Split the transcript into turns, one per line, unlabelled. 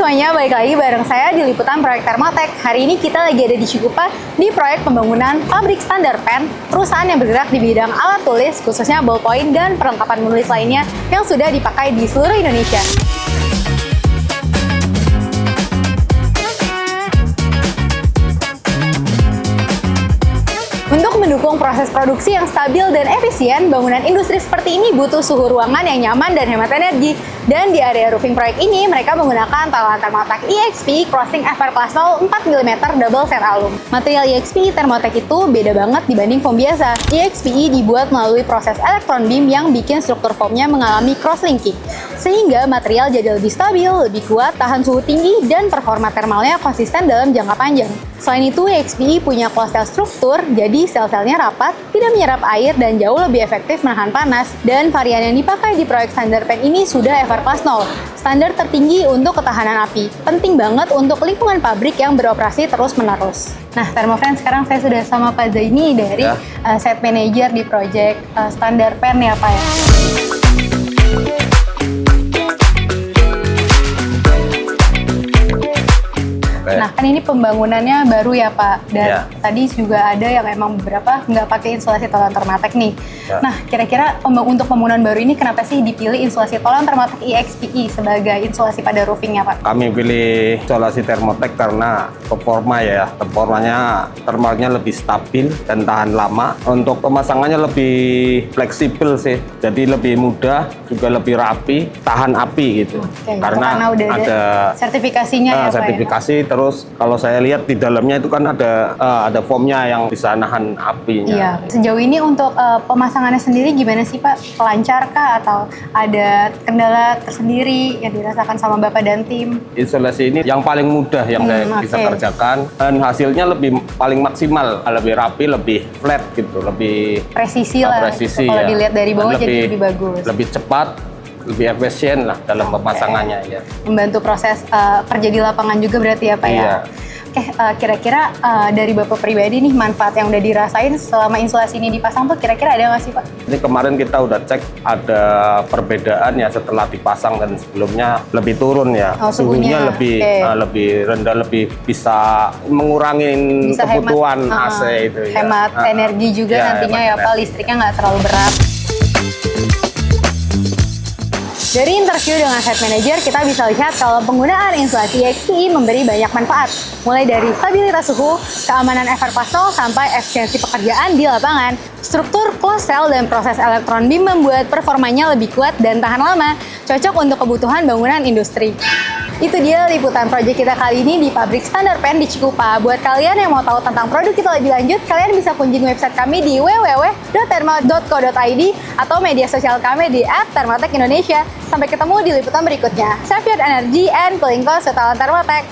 semuanya, balik lagi bareng saya di Liputan Proyek Thermaltech. Hari ini kita lagi ada di Cikupa di proyek pembangunan pabrik standar pen, perusahaan yang bergerak di bidang alat tulis, khususnya ballpoint dan perlengkapan menulis lainnya yang sudah dipakai di seluruh Indonesia. Untuk mendukung proses produksi yang stabil dan efisien, bangunan industri seperti ini butuh suhu ruangan yang nyaman dan hemat energi. Dan di area roofing proyek ini, mereka menggunakan talan Thermaltech EXP Crossing Everplast 4 mm double set alum. Material EXP Thermaltech itu beda banget dibanding foam biasa. EXP dibuat melalui proses elektron beam yang bikin struktur foamnya mengalami cross-linking, sehingga material jadi lebih stabil, lebih kuat, tahan suhu tinggi, dan performa thermalnya konsisten dalam jangka panjang. Selain itu, EXPE punya closed cell struktur, jadi sel-selnya rapat, tidak menyerap air, dan jauh lebih efektif menahan panas. Dan varian yang dipakai di proyek standar pen ini sudah Everplast 0, standar tertinggi untuk ketahanan api. Penting banget untuk lingkungan pabrik yang beroperasi terus-menerus. Nah, Thermofriends, sekarang saya sudah sama Pak Zaini dari Site Manager di proyek standar pen ya, Pak ya. Nah, kan ini pembangunannya baru ya, Pak. Dan tadi juga ada yang emang beberapa nggak pakai insulasi talan Thermaltech nih. Nah, kira-kira untuk pembangunan baru ini kenapa sih dipilih insulasi talan Thermaltech EXPE sebagai insulasi pada roofingnya, Pak?
Kami pilih insulasi Thermaltech karena performanya thermalnya lebih stabil dan tahan lama. Untuk pemasangannya lebih fleksibel sih, jadi lebih mudah, juga lebih rapi, tahan api gitu.
Karena udah ada sertifikasinya ya, Pak.
Sertifikasi ya? Terus kalau saya lihat di dalamnya itu kan ada foamnya yang bisa nahan apinya.
Iya. Sejauh ini untuk pemasangannya sendiri gimana sih, Pak? Lancar kah atau ada kendala tersendiri yang dirasakan sama Bapak dan tim?
Isolasi ini yang paling mudah yang saya bisa kerjakan dan hasilnya paling maksimal, lebih rapi, lebih flat gitu, lebih
presisi lah.
Presisi,
kalau dilihat dari bawah jadi lebih bagus.
Lebih cepat, lebih efisien lah dalam pemasangannya ya.
Membantu proses kerja di lapangan juga berarti ya, Pak ya. Oke, kira-kira dari Bapak pribadi nih manfaat yang udah dirasain selama insulasi ini dipasang tuh kira-kira ada nggak sih, Pak?
Ini kemarin kita udah cek ada perbedaan ya setelah dipasang dan sebelumnya lebih turun ya. Suhunya lebih rendah, lebih bisa mengurangi kebutuhan AC itu ya.
Hemat energi juga nantinya ya, Pak, listriknya nggak terlalu berat. Dari interview dengan Site Manager, kita bisa lihat kalau penggunaan insulasi EXPE memberi banyak manfaat. Mulai dari stabilitas suhu, keamanan Everplast 0, sampai efisiensi pekerjaan di lapangan. Struktur closed cell dan proses elektron beam membuat performanya lebih kuat dan tahan lama, cocok untuk kebutuhan bangunan industri. Itu dia liputan proyek kita kali ini di pabrik standar pen di Cikupa. Buat kalian yang mau tahu tentang produk kita lebih lanjut, kalian bisa kunjungi website kami di www.thermal.co.id atau media sosial kami di @thermaltech Indonesia. Sampai ketemu di liputan berikutnya. Save your energy and cooling cost with Thermaltech.